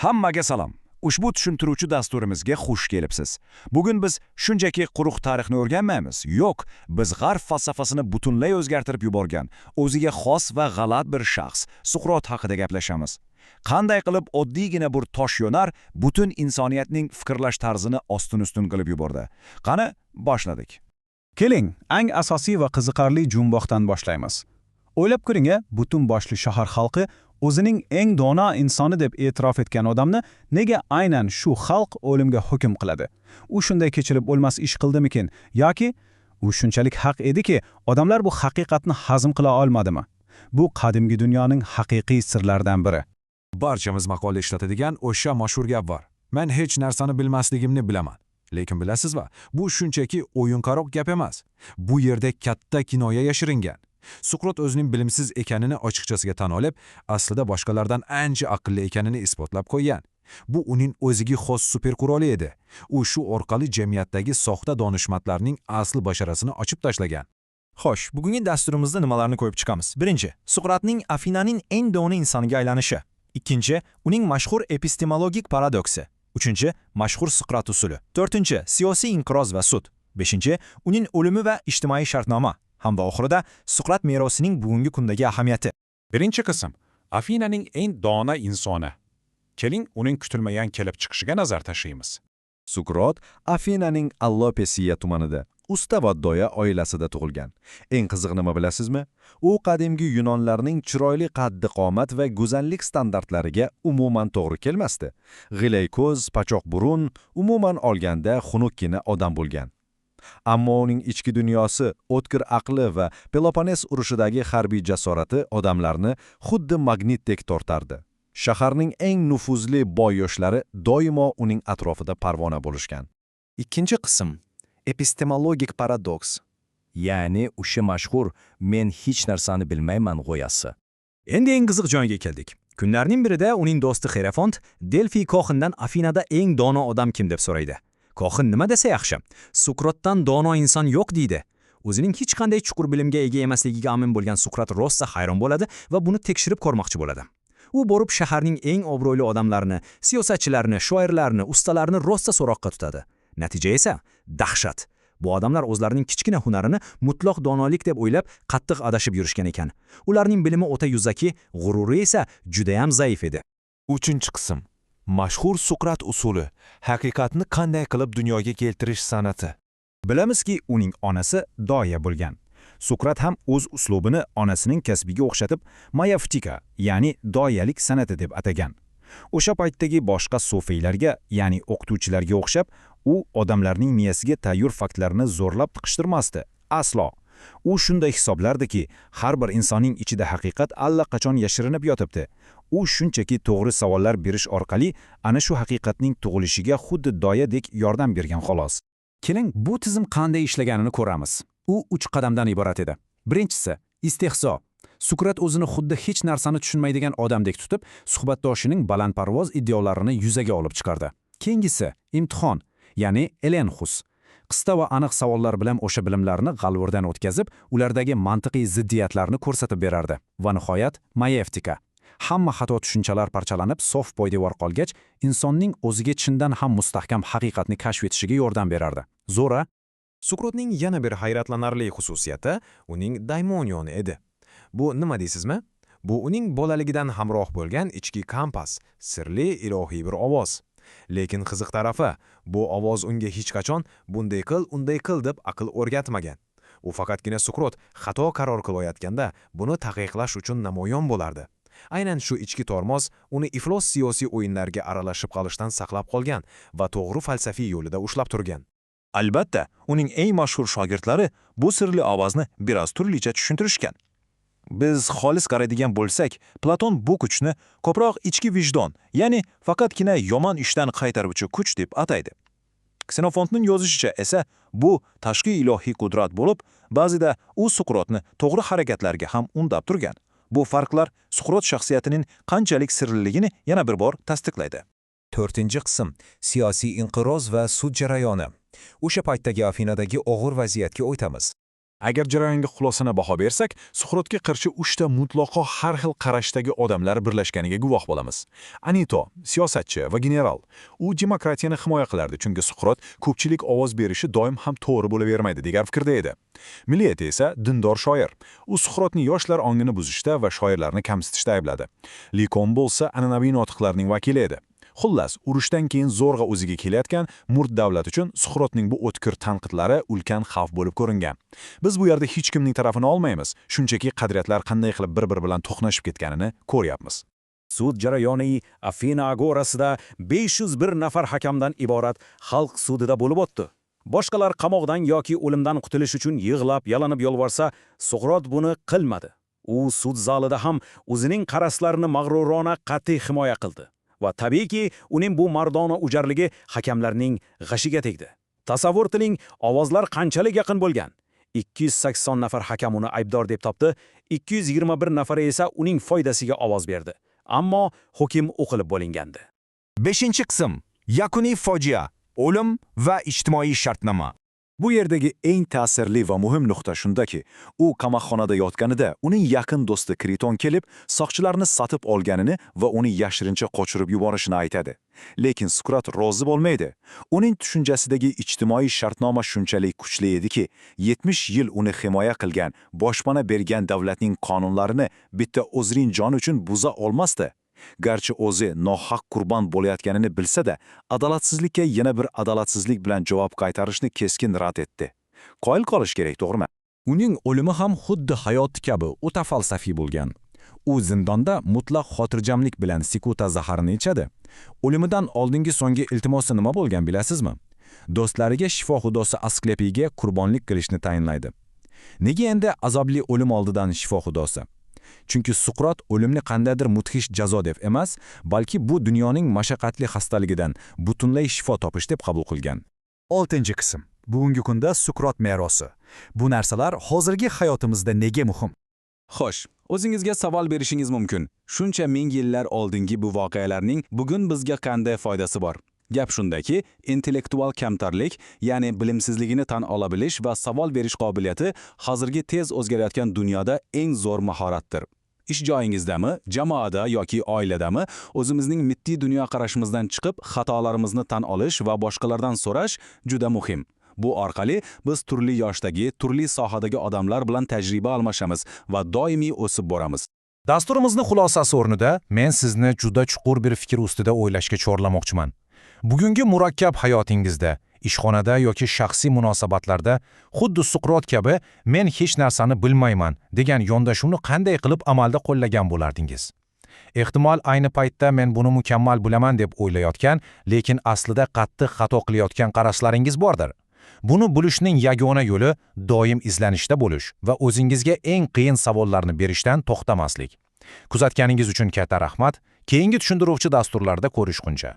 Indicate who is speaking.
Speaker 1: Hammaga salom. Ushbu tushuntiruvchi dasturimizga xush kelibsiz. Bugun biz shunchaki quruq tarixni o'rganmaymiz. Yo'q, biz g'arb falsafasini butunlay o'zgartirib yuborgan, o'ziga xos va g'alat bir shaxs, Suqrot haqida gaplashamiz. Qanday qilib oddiygina bir tosh yo'nar butun insoniyatning fikrlash tarzini ostin-ustun qilib yubordi. Qani, boshladik.
Speaker 2: Keling, eng asosiy va qiziqarli jumboqdan boshlaymiz. O'ylab ko'ring, butun boshli shahar xalqi o'zining eng dono insoni deb e'tirof etgan odamni nega aynan shu xalq o'limga hukm qiladi? U shunday kechirib o'lmas ish qildimikin yoki u shunchalik haq ediki, odamlar bu haqiqatni hazm qila olmadimi? Bu qadimgi dunyoning haqiqiy sirlaridan biri.
Speaker 3: Barchamiz maqola ishlatadigan o'sha mashhur gap bor. Men hech narsani bilmasligimni bilaman. Lekin bilasizmi, bu shunchaki o'yinqaroq gap emas. Bu yerda katta kinoya yashiringan. Suqrot o'zining bilimsiz ekanini ochiqchasiga tan olib, aslida boshqalardan ancha aqlli ekanini isbotlab qo'ygan. Bu uning o'ziga xos super quroli edi. U shu orqali jamiyatdagi soxta donishmandlarning asl basharasini ochib tashlagan.
Speaker 4: Xo'sh, bugungi dasturimizda nimalarni ko'rib chiqamiz? Birinchi, Suqrotning Afinaning eng dono insoniga aylanishi. Ikkinchi, uning mashhur epistemologik paradoksi. Uchinchi, mashhur Suqrot usuli. To'rtinchi, siyosiy inqiroz va sud. Beshinchi, uning o'limi va ijtimoiy shartnoma. Hamda oxirida Suqrot merosining bugungi kundagi ahamiyati.
Speaker 3: Birinchi qism Afinaning eng dono insoni. Keling, uning kutilmagan kelib chiqishiga nazar tashlaymiz.
Speaker 5: Suqrot Afinaning Allopesiya tumanida usta va doya oilasida tug'ilgan. Eng qiziq nima bilasizmi? U qadimgi Yunonlarning chiroyli qaddi-qomat va go'zallik standartlariga umuman to'g'ri kelmasdi. G'ilay ko'z, pachoq burun, umuman olganda xunukkina odam bo'lgan. Ammo uning ichki dunyosi, o'tkir aqli va Peloponnes urushidagi harbiy jasorati odamlarni xuddi magnitdek tortardi. Shaharning eng nufuzli boy yoshlari doimo uning atrofida parvona bo'lishgan.
Speaker 4: Ikkinchi qism epistemologik paradoks, ya'ni o'sha mashhur men hech narsani bilmayman g'oyasi. Endi eng qiziq joyga keldik. Kunlarning birida uning do'sti Xerafont Delfi kohindan Afinada eng dono odam kim deb so'raydi. Kohin nima desa yaxshi? Suqrotdan dono inson yo'q deydi. O'zining hech qanday chuqur bilimga ega emasligiga amin bo'lgan Suqrot rosa hayron bo'ladi va buni tekshirib ko'rmoqchi bo'ladi. U borib shaharning eng obro'li odamlarini, siyosatchilarni, shoirlarni, ustalarni rosa so'roqqa tutadi. Natija esa dahshat. Bu odamlar o'zlarining kichkina hunarini mutlaq donolik deb o'ylab, qattiq adashib yurishgan ekan. Ularning bilimi o'ta yuzaki, g'ururi esa juda ham zaif edi.
Speaker 6: Uchinchi qism mashhur Suqrot usuli, haqiqatni qanday qilib dunyoga keltirish san'ati.
Speaker 1: Bilamizki, uning onasi doya bo'lgan. Suqrot ham o'z uslubini onasining kasbiga o'xshatib, mayaftika, ya'ni doyalik san'ati deb atagan. O'sha paytdagi boshqa sufiylarga, ya'ni o'qituvchilarga o'xshab, u odamlarning miyasiga tayyor faktlarni zo'rlab tiqishtirmasdi. Aslo. U shunday hisoblardiki, har bir insonning ichida haqiqat allaqachon yashirinib yotibdi. U shunchaki to'g'ri savollar berish orqali ana shu haqiqatning tug'ilishiga xuddi doyadek yordam bergan xolos.
Speaker 2: Keling, bu tizim qanday ishlaganini ko'ramiz. U 3 qadamdan iborat edi. Birinchisi, istehzo. Suqrot o'zini xuddi hech narsani tushunmaydigan odamdek tutib, suhbatdoshining balandparvoz iddeolarini yuzaga olib chiqardi. Keyingisi, imtihon, ya'ni elenxus. Qisqa va aniq savollar bilan o'sha bilimlarni g'alvirdan o'tkazib, ulardagi mantiqiy ziddiyatlarni ko'rsatib berardi. Va nihoyat, mayeftika. Hamma xato tushunchalar parchalanib, sof poydevor qolgach, insonning o'ziga chindan ham mustahkam haqiqatni kashf etishiga yordam berardi. Zo'ra,
Speaker 4: Suqrotning yana bir hayratlanarli xususiyati uning daimonioni edi. Bu nima deysizmi? Bu uning bolaligidan hamroh bo'lgan ichki kompas, sirli ilohiy bir ovoz. Lekin qiziq tarafi, bu ovoz unga hech qachon bunday qil, unday qil deb aql o'rgatmagan. U faqatgina Suqrot xato qaror qilayotganda buni taqiqlash uchun namoyon bo'lardi. Aynan shu ichki tormoz uni iflos siyosiy o'yinlarga aralashib qolishdan saqlab qolgan va to'g'ri falsafiy yo'lida ushlab turgan.
Speaker 6: Albatta, uning eng mashhur shogirdlari bu sirli ovozni biroz turlicha tushuntirishgan. Biz xolis qaraydigan bo'lsak, Platon bu kuchni ko'proq ichki vijdon, ya'ni faqatgina yomon ishdan qaytaruvchi kuch deb ataydi. Xenofontning yozishicha esa bu tashqi ilohiy qudrat bo'lib, ba'zida u Suqrotni to'g'ri harakatlarga ham undab turgan. Bu farqlar Suqrot shaxsiyatining qanchalik sirliligini yana bir bor tasdiqlaydi.
Speaker 7: To'rtinchi qism siyosiy inqiroz va sud jarayoni. O'sha paytdagi Afinadagi og'ir vaziyatga o'tamiz.
Speaker 3: Agar jarayonga xulosani baho bersak, Suqrotga qarshi 3 ta mutlaqo har xil qarashdagi odamlar birlashganiga guvoh bo'lamiz. Anito, siyosatchi va general. U demokratiyani himoya qilardi, chunki Suqrot ko'pchilik ovoz berishi doim ham to'g'ri bo'lavermaydi degan fikrda edi. Millet esa dindor shoir. U Suqrotni yoshlar ongini buzishda va shoirlarni kamsitishda aybladi. Likon bo'lsa an'anaviy notiqlarning vakili edi. Xullas, urushdan keyin zo'rg'a o'ziga kelayotgan murd davlat uchun Suqrotning bu o'tkir tanqidlari ulkan xavf bo'lib ko'ringan. Biz bu yerda hech kimning tarafini olmaymiz, shunchaki qadriyatlar qanday qilib bir-biri bilan to'qnashib ketganini ko'ryapmiz.
Speaker 2: Sud jarayoni Afina agorasida 501 nafar hakamdan iborat xalq sudida bo'lib o'tdi. Boshqalar qamoqdan yoki o'limdan qutulish uchun yig'lab, yalanib yolvorsa, Suqrot buni qilmadi. U sud zalida ham o'zining qaraslarini mag'rurona qat'iy himoya qildi. Va tabiiyki, uning bu mardona ujarligi hakamlarning g'ashiga tegdi. Tasavvur qiling, ovozlar qanchalik yaqin bo'lgan. 280 nafar hakam uni aybdor deb topdi, 221 nafari esa uning foydasiga ovoz berdi. Ammo hukm o'qilib bo'lingandi.
Speaker 7: 5-qism. Yakuniy fojia, o'lim va ijtimoiy shartnoma.
Speaker 5: Bu yerdagi eng ta'sirli va muhim nuqta shundaki, u qamoqxonada yotganida uning yaqin do'sti Kriton kelib, soqchilarni sotib olganini va uni yashirincha qochirib yuborishini aytadi. Lekin Suqrot rozi bo'lmaydi. Uning tushunchasidagi ijtimoiy shartnoma shunchalik kuchli ediki, 70 yil uni himoya qilgan, boshpana bergan davlatning qonunlarini bitta o'zining joni uchun buza olmasdi. Garchi o'zi nohaq qurbon bo'layotganini bilsa-da, adolatsizlikka yana bir adolatsizlik bilan javob qaytarishni keskin rad etdi. Qoyil qolish kerak, to'g'rimi?
Speaker 2: Uning o'limi ham xuddi hayot kabi o'ta falsafiy bo'lgan. U zindonda mutlaq xotirjamlik bilan sikuta zaharini ichadi. O'limidan oldingi so'nggi iltimosi nima bo'lgan bilasizmi? Do'stlariga shifo xudosi Asklepiga qurbonlik qilishni tayinlaydi. Nega endi azobli o'lim oldidan shifo xudosi? Chunki Suqrot o'limni qandaydir mudhish jazo deb emas, balki bu dunyoning mashaqqatli xastaligidan butunlay shifo topish deb qabul qilgan.
Speaker 7: 6-qism. Bugungi kunda Suqrot merosi. Bu narsalar hozirgi hayotimizda nega muhim?
Speaker 2: Xo'sh, o'zingizga savol berishingiz mumkin. Shuncha ming yillar oldingi bu voqealarning bugun bizga qanday foydasi bor? Gap shundaki, intellektual kamtarlik, ya'ni bilimsizligini tan ola bilish va savol berish qobiliyati hozirgi tez o'zgarayotgan dunyoda eng zo'r mahoratdir. Ish joyingizdami, jamoada yoki oiladami, o'zimizning mitti dunyoqarashimizdan chiqib, xatolarimizni tan olish va boshqalardan so'rash juda muhim. Bu orqali biz turli yoshdagi, turli sohadagi odamlar bilan tajriba almashamiz va doimiy o'sib boramiz.
Speaker 7: Dasturimizni xulosasi o'rnida men sizni juda chuqur bir fikr ustida o'ylashga chorlamoqchiman. Bugungi murakkab hayotingizda, ishxonada yoki shaxsiy munosabatlarda xuddi Suqrot kabi men hech narsani bilmayman degan yondashuvni qanday qilib amalda qo'llagan bo'lardingiz? Ehtimol ayni paytda men buni mukammal bilaman deb o'ylayotgan, lekin aslida qattiq xato qilayotgan qarashlaringiz bordir. Buni bilishning yagona yo'li doim izlanishda bo'lish va o'zingizga eng qiyin savollarni berishdan to'xtamaslik. Kuzatganingiz uchun katta rahmat. Keyingi tushuntiruvchi dasturlarda ko'rishguncha.